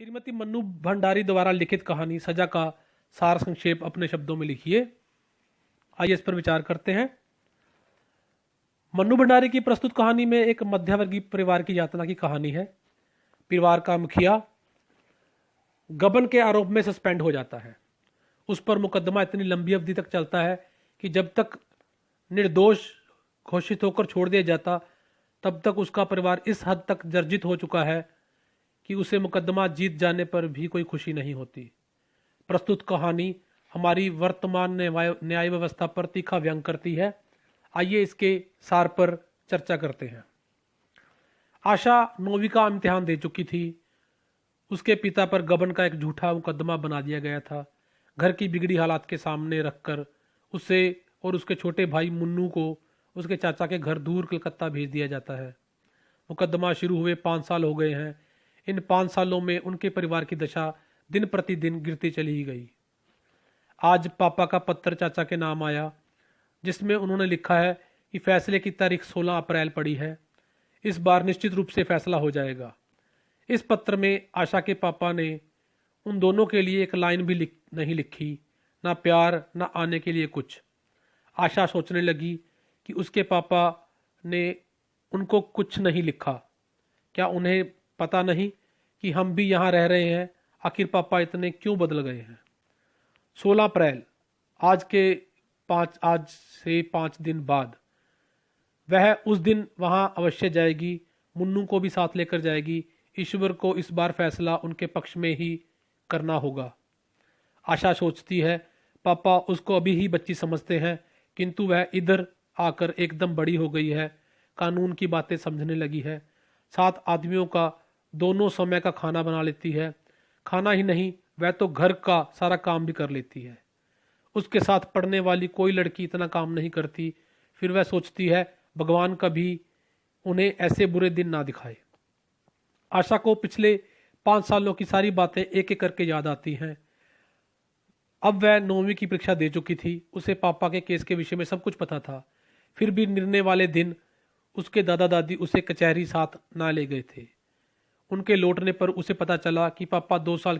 श्रीमती मन्नू भंडारी द्वारा लिखित कहानी सजा का सार संक्षेप अपने शब्दों में लिखिए। आइए इस पर विचार करते हैं। मन्नू भंडारी की प्रस्तुत कहानी में एक मध्यवर्गीय परिवार की यातना की कहानी है। परिवार का मुखिया गबन के आरोप में सस्पेंड हो जाता है। उस पर मुकदमा इतनी लंबी अवधि तक चलता है कि जब तक निर्दोष घोषित होकर छोड़ दिया जाता तब तक उसका परिवार इस हद तक जर्जित हो चुका है कि उसे मुकदमा जीत जाने पर भी कोई खुशी नहीं होती। प्रस्तुत कहानी हमारी वर्तमान न्याय व्यवस्था पर तीखा व्यंग करती है। आइए इसके सार पर चर्चा करते हैं। आशा 9वीं का इम्तिहान दे चुकी थी। उसके पिता पर गबन का एक झूठा मुकदमा बना दिया गया था। घर की बिगड़ी हालात के सामने रखकर उसे और उसके छोटे भाई मुन्नू को उसके चाचा के घर दूर कलकत्ता भेज दिया जाता है। मुकदमा शुरू हुए 5 साल हो गए हैं। इन 5 सालों में उनके परिवार की दशा दिन प्रतिदिन गिरती चली ही गई। आज पापा का पत्र चाचा के नाम आया, जिसमें उन्होंने लिखा है कि फैसले की तारीख 16 अप्रैल पड़ी है। इस बार निश्चित रूप से फैसला हो जाएगा। इस पत्र में आशा के पापा ने उन दोनों के लिए एक लाइन भी नहीं लिखी, ना प्यार ना आने के लिए कुछ। आशा सोचने लगी कि उसके पापा ने उनको कुछ नहीं लिखा। क्या उन्हें पता नहीं कि हम भी यहाँ रह रहे हैं? आखिर पापा इतने क्यों बदल गए हैं? 16 अप्रैल आज से 5 दिन बाद वह उस दिन वहां अवश्य जाएगी। मुन्नू को भी साथ लेकर जाएगी। ईश्वर को इस बार फैसला उनके पक्ष में ही करना होगा। आशा सोचती है पापा उसको अभी ही बच्ची समझते हैं, किंतु वह इधर आकर एकदम बड़ी हो गई है। कानून की बातें समझने लगी है। 7 आदमियों का दोनों समय का खाना बना लेती है। खाना ही नहीं, वह तो घर का सारा काम भी कर लेती है। उसके साथ पढ़ने वाली कोई लड़की इतना काम नहीं करती। फिर वह सोचती है भगवान कभी उन्हें ऐसे बुरे दिन ना दिखाए। आशा को पिछले 5 सालों की सारी बातें एक एक करके याद आती हैं। अब वह 9वीं की परीक्षा दे चुकी थी। उसे पापा के केस के विषय में सब कुछ पता था। फिर भी निर्णय वाले दिन उसके दादा दादी उसे कचहरी साथ ना ले गए थे। उनके लौटने पर उसे पता चला कि पापा को 2 साल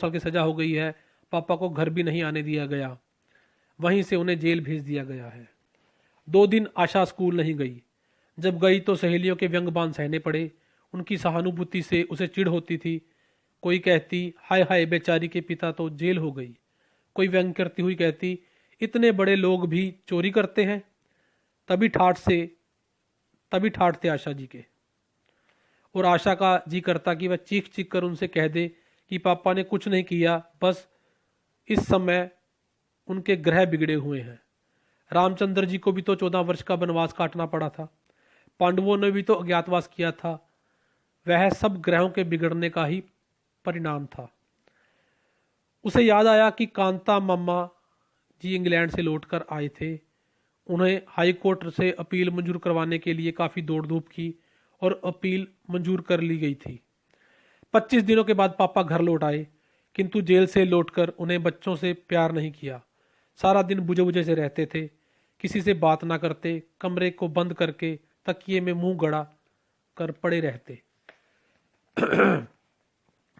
की सजा हो गई है। पापा को घर भी नहीं आने दिया गया। वहीं से उन्हें जेल भेज दिया गया है। 2 दिन आशा स्कूल नहीं गई। जब गई तो सहेलियों के व्यंग्यबान सहने पड़े। उनकी सहानुभूति से उसे चिढ़ होती थी। कोई कहती हाय हाय बेचारी के पिता तो जेल हो गई। कोई व्यंग करती हुई कहती इतने बड़े लोग भी चोरी करते हैं। तभी ठाठ थे आशा जी के। और आशा का जी करता कि वह चीख चीख कर उनसे कह दे कि पापा ने कुछ नहीं किया, बस इस समय उनके ग्रह बिगड़े हुए हैं। रामचंद्र जी को भी तो 14 वर्ष का वनवास काटना पड़ा था। पांडवों ने भी तो अज्ञातवास किया था। वह सब ग्रहों के बिगड़ने का ही परिणाम था। उसे याद आया कि कांता मामा जी इंग्लैंड से लौटकर आए थे। उन्हें हाई कोर्ट से अपील मंजूर करवाने के लिए काफ़ी दौड़ धूप की और अपील मंजूर कर ली गई थी। 25 दिनों के बाद पापा घर लौट आए, किंतु जेल से लौटकर उन्हें बच्चों से प्यार नहीं किया। सारा दिन बुझे बुझे से रहते थे। किसी से बात ना करते। कमरे को बंद करके तकिए में मुंह गड़ा कर पड़े रहते।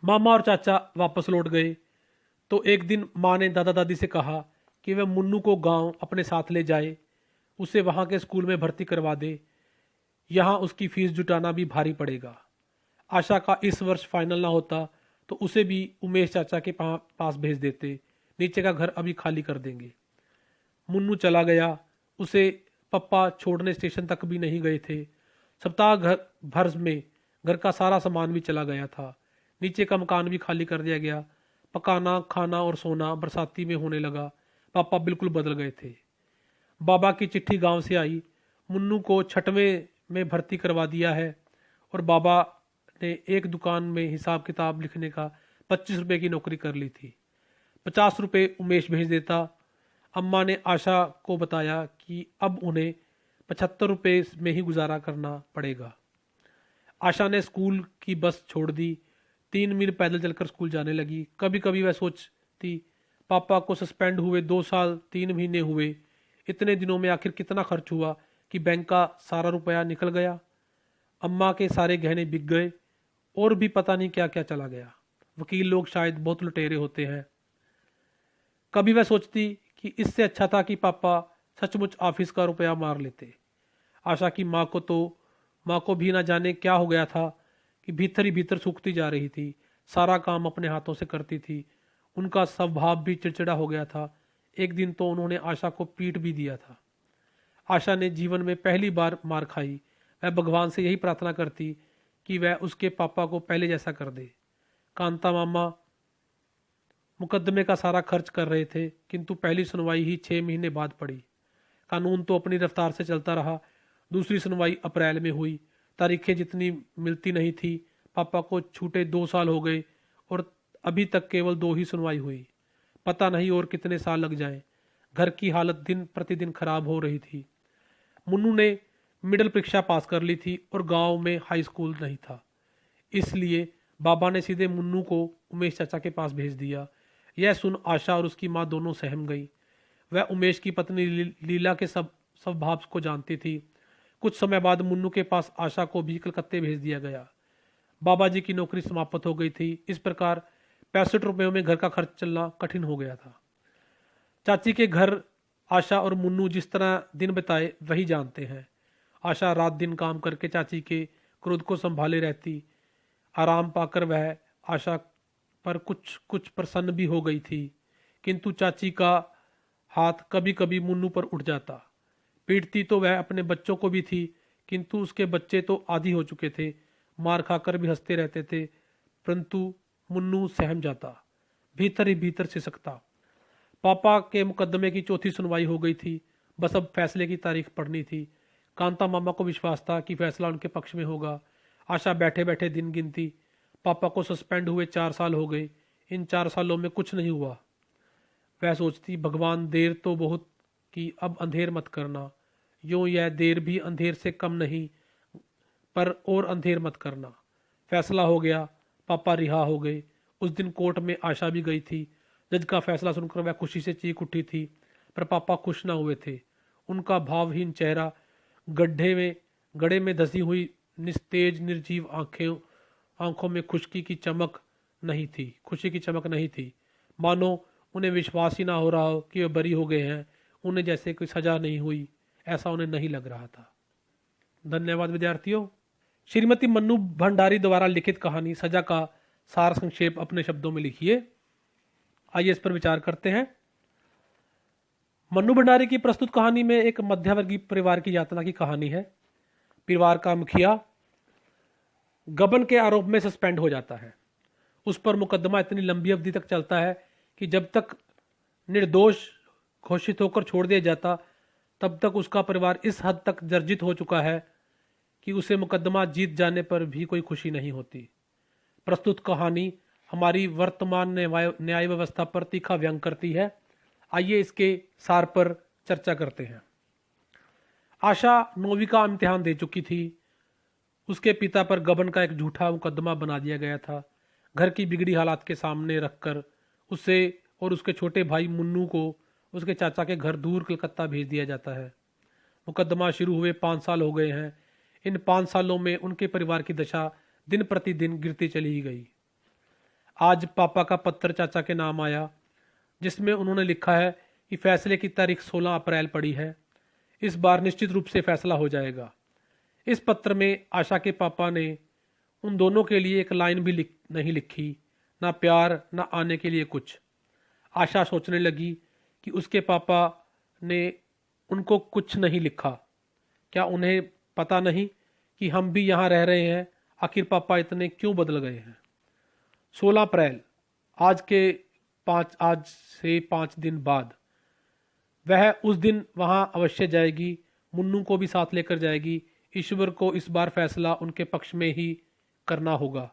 मामा और चाचा वापस लौट गए तो एक दिन माँ ने दादा दादी से कहा कि वह मुन्नू को गांव अपने साथ ले जाए, उसे वहां के स्कूल में भर्ती करवा दे। यहाँ उसकी फीस जुटाना भी भारी पड़ेगा। आशा का इस वर्ष फाइनल ना होता तो उसे भी उमेश चाचा के पास भेज देते। नीचे का घर अभी खाली कर देंगे। मुन्नू चला गया। उसे पप्पा छोड़ने स्टेशन तक भी नहीं गए थे। सप्ताह भर में घर का सारा सामान भी चला गया था। नीचे का मकान भी खाली कर दिया गया। पकाना, खाना और सोना बरसाती में होने लगा। पापा बिल्कुल बदल गए थे। बाबा की चिट्ठी गांव से आई। मुन्नू को 6वें में भर्ती करवा दिया है और बाबा ने एक दुकान में हिसाब किताब लिखने का 25 रुपए की नौकरी कर ली थी। 50 रुपए उमेश भेज देता। अम्मा ने आशा को बताया कि अब उन्हें 75 रुपए में ही गुजारा करना पड़ेगा। आशा ने स्कूल की बस छोड़ दी। 3 मील पैदल चलकर स्कूल जाने लगी। कभी कभी वह सोचती पापा को सस्पेंड हुए 2 साल 3 महीने हुए। इतने दिनों में आखिर कितना खर्च हुआ कि बैंक का सारा रुपया निकल गया। अम्मा के सारे गहने बिक गए और भी पता नहीं क्या क्या चला गया। वकील लोग शायद बहुत लुटेरे होते हैं। कभी वह सोचती कि इससे अच्छा था कि पापा सचमुच ऑफिस का रुपया मार लेते। आशा की माँ को भी ना जाने क्या हो गया था कि भीतर ही भीतर सूखती जा रही थी। सारा काम अपने हाथों से करती थी। उनका स्वभाव भी चिड़चिड़ा हो गया था। एक दिन तो उन्होंने आशा को पीट भी दिया था। आशा ने जीवन में पहली बार मार खाई। वह भगवान से यही प्रार्थना करती कि वह उसके पापा को पहले जैसा कर दे। कांता मामा मुकदमे का सारा खर्च कर रहे थे, किंतु पहली सुनवाई ही 6 महीने बाद पड़ी। कानून तो अपनी रफ्तार से चलता रहा। दूसरी सुनवाई अप्रैल में हुई। तारीखें जितनी मिलती नहीं थी। पापा को छूटे 2 साल हो गए और अभी तक केवल 2 ही सुनवाई हुई। पता नहीं और कितने साल लग जाएं। घर की हालत दिन प्रतिदिन खराब हो रही थी। मुन्नू ने मिडिल परीक्षा पास कर ली थी और गांव में हाई स्कूल नहीं था, इसलिए बाबा ने सीधे मुन्नू को उमेश चाचा के पास भेज दिया। यह सुन आशा और उसकी माँ दोनों सहम गई। वह उमेश की पत्नी लीला के सब स्वभाव को जानती थी। कुछ समय बाद मुन्नू के पास आशा को भी कलकत्ते भेज दिया गया। बाबा जी की नौकरी समाप्त हो गई थी। इस प्रकार 65 रुपयों में घर का खर्च चलना कठिन हो गया था। चाची के घर आशा और मुन्नू जिस तरह दिन बिताए वही जानते हैं। आशा रात दिन काम करके चाची के क्रोध को संभाले रहती। आराम पाकर वह आशा पर कुछ कुछ प्रसन्न भी हो गई थी, किंतु चाची का हाथ कभी कभी मुन्नू पर उठ जाता। पीटती तो वह अपने बच्चों को भी थी, किंतु उसके बच्चे तो आदी हो चुके थे। मार खाकर भी हंसते रहते थे, परंतु मुन्नू सहम जाता, भीतर ही भीतर सिसकता। पापा के मुकदमे की चौथी सुनवाई हो गई थी। बस अब फैसले की तारीख पड़नी थी। कांता मामा को विश्वास था कि फैसला उनके पक्ष में होगा। आशा बैठे बैठे दिन गिनती। पापा को सस्पेंड हुए 4 साल हो गए। इन 4 सालों में कुछ नहीं हुआ। वह सोचती, भगवान देर तो बहुत की, अब अंधेर मत करना। यूं यह देर भी अंधेर से कम नहीं, पर और अंधेर मत करना। फैसला हो गया। पापा रिहा हो गए। उस दिन कोर्ट में आशा भी गई थी। जज का फैसला सुनकर वह खुशी से चीख उठी थी, पर पापा खुश ना हुए थे। उनका भावहीन चेहरा, गड़े में धसी हुई निस्तेज निर्जीव आंखों में खुशी की चमक नहीं थी। मानो उन्हें विश्वास ही ना हो रहा हो कि वे बरी हो गए हैं। उन्हें जैसे कोई सजा नहीं हुई, ऐसा उन्हें नहीं लग रहा था। धन्यवाद विद्यार्थियों। श्रीमती मन्नू भंडारी द्वारा लिखित कहानी सजा का सार संक्षेप अपने शब्दों में लिखिए। आइए इस पर विचार करते हैं। मन्नू भंडारी की प्रस्तुत कहानी में एक मध्यवर्गीय परिवार की यातना की कहानी है। परिवार का मुखिया गबन के आरोप में सस्पेंड हो जाता है। उस पर मुकदमा इतनी लंबी अवधि तक चलता है कि जब तक निर्दोष घोषित होकर छोड़ दिया जाता, तब तक उसका परिवार इस हद तक जर्जित हो चुका है कि उसे मुकदमा जीत जाने पर भी कोई खुशी नहीं होती। प्रस्तुत कहानी हमारी वर्तमान न्याय व्यवस्था पर तीखा व्यंग करती है। आइए इसके सार पर चर्चा करते हैं। आशा 9वीं का इम्तिहान दे चुकी थी। उसके पिता पर गबन का एक झूठा मुकदमा बना दिया गया था। घर की बिगड़ी हालात के सामने रखकर उसे और उसके छोटे भाई मुन्नू को उसके चाचा के घर दूर कलकत्ता भेज दिया जाता है। मुकदमा शुरू हुए 5 साल हो गए हैं। इन 5 सालों में उनके परिवार की दशा दिन प्रतिदिन गिरती चली ही गई। आज पापा का पत्र चाचा के नाम आया, जिसमें उन्होंने लिखा है कि फैसले की तारीख 16 अप्रैल पड़ी है। इस बार निश्चित रूप से फैसला हो जाएगा। इस पत्र में आशा के पापा ने उन दोनों के लिए एक लाइन भी नहीं लिखी, ना प्यार ना आने के लिए कुछ। आशा सोचने लगी कि उसके पापा ने उनको कुछ नहीं लिखा। क्या उन्हें पता नहीं कि हम भी यहाँ रह रहे हैं? आखिर पापा इतने क्यों बदल गए हैं? 16 अप्रैल, आज से 5 दिन बाद वह उस दिन वहां अवश्य जाएगी। मुन्नू को भी साथ लेकर जाएगी। ईश्वर को इस बार फैसला उनके पक्ष में ही करना होगा।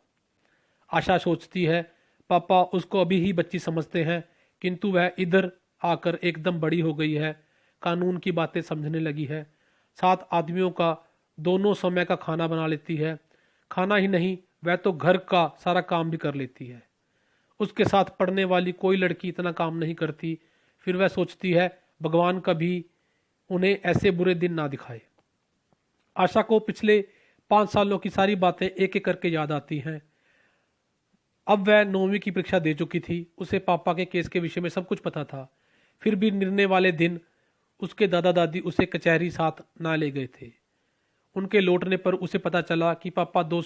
आशा सोचती है, पापा उसको अभी ही बच्ची समझते हैं, किंतु वह इधर आकर एकदम बड़ी हो गई है। कानून की बातें समझने लगी है। 7 आदमियों का दोनों समय का खाना बना लेती है। खाना ही नहीं, वह तो घर का सारा काम भी कर लेती है। उसके साथ पढ़ने वाली कोई लड़की इतना काम नहीं करती। फिर वह सोचती है, भगवान कभी उन्हें ऐसे बुरे दिन ना दिखाए। आशा को पिछले 5 सालों की सारी बातें एक एक करके याद आती हैं। अब वह 9वीं की परीक्षा दे चुकी थी। उसे पापा के केस के विषय में सब कुछ पता था। फिर भी निर्णय वाले दिन उसके दादा दादी उसे कचहरी साथ ना ले गए थे। उनके लौटने पर उसे पता चला कि पापा को 2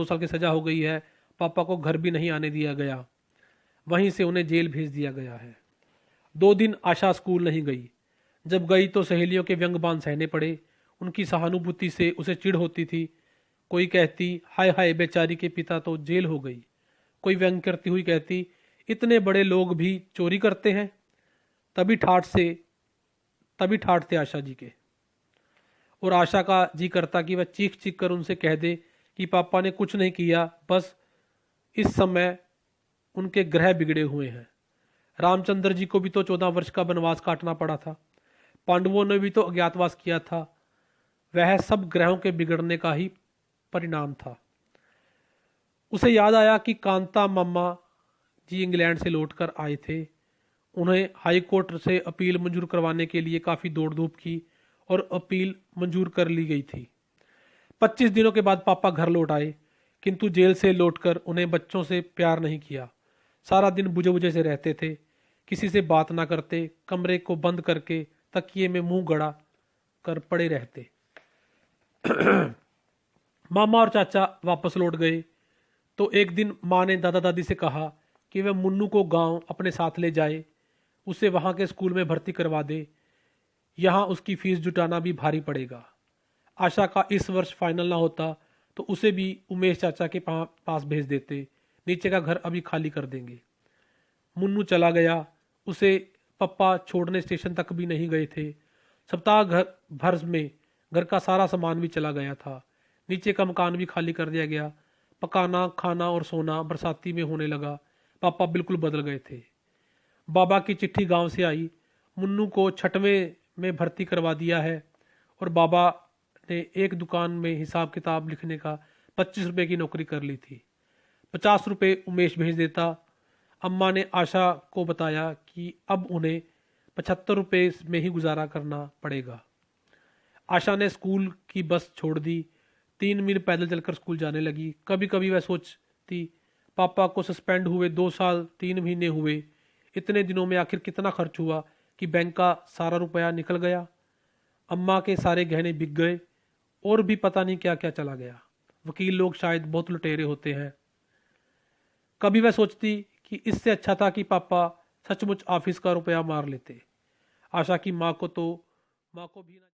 साल की सजा हो गई है। पापा को घर भी नहीं आने दिया गया, वहीं से उन्हें जेल भेज दिया गया है। 2 दिन आशा स्कूल नहीं गई। जब गई तो सहेलियों के व्यंग बाण सहने पड़े। उनकी सहानुभूति से उसे चिढ़ होती थी। कोई कहती, हाय हाय बेचारी के पिता तो जेल हो गई। कोई व्यंग करती हुई कहती, इतने बड़े लोग भी चोरी करते हैं। तभी ठाठ थे आशा जी के। और आशा का जी करता कि वह चीख चीख कर उनसे कह दे कि पापा ने कुछ नहीं किया, बस इस समय उनके ग्रह बिगड़े हुए हैं। रामचंद्र जी को भी तो 14 वर्ष का वनवास काटना पड़ा था। पांडवों ने भी तो अज्ञातवास किया था। वह सब ग्रहों के बिगड़ने का ही परिणाम था। उसे याद आया कि कांता मामा जी इंग्लैंड से लौटकर आए थे। उन्हें हाई कोर्ट से अपील मंजूर करवाने के लिए काफ़ी दौड़ धूप की और अपील मंजूर कर ली गई थी। 25 दिनों के बाद पापा घर लौट आए, किंतु जेल से लौटकर उन्हें बच्चों से प्यार नहीं किया। सारा दिन बुझे बुझे से रहते थे, किसी से बात ना करते, कमरे को बंद करके तकिए में मुंह गड़ा कर पड़े रहते। मामा और चाचा वापस लौट गए तो एक दिन माँ ने दादा दादी से कहा कि वह मुन्नू को गांव अपने साथ ले जाए, उसे वहाँ के स्कूल में भर्ती करवा दे। यहाँ उसकी फीस जुटाना भी भारी पड़ेगा। आशा का इस वर्ष फाइनल ना होता तो उसे भी उमेश चाचा के पास भेज देते। नीचे का घर अभी खाली कर देंगे। मुन्नू चला गया। उसे पप्पा छोड़ने स्टेशन तक भी नहीं गए थे। सप्ताह भर में घर का सारा सामान भी चला गया था। नीचे का मकान भी खाली कर दिया गया। पकाना, खाना और सोना बरसाती में होने लगा। पापा बिल्कुल बदल गए थे। बाबा की चिट्ठी गांव से आई, मुन्नू को 6वीं में भर्ती करवा दिया है। और बाबा ने एक दुकान में हिसाब किताब लिखने का 25 रुपये की नौकरी कर ली थी। 50 रुपये उमेश भेज देता। अम्मा ने आशा को बताया कि अब उन्हें 75 रुपये में ही गुजारा करना पड़ेगा। आशा ने स्कूल की बस छोड़ दी। 3 मील पैदल चलकर स्कूल जाने लगी। कभी कभी वह सोचती, पापा को सस्पेंड हुए 2 साल 3 महीने हुए। इतने दिनों में आखिर कितना खर्च हुआ कि बैंक का सारा रुपया निकल गया। अम्मा के सारे गहने बिक गए और भी पता नहीं क्या क्या चला गया। वकील लोग शायद बहुत लुटेरे होते हैं। कभी वह सोचती कि इससे अच्छा था कि पापा सचमुच ऑफिस का रुपया मार लेते। आशा की माँ को भी ना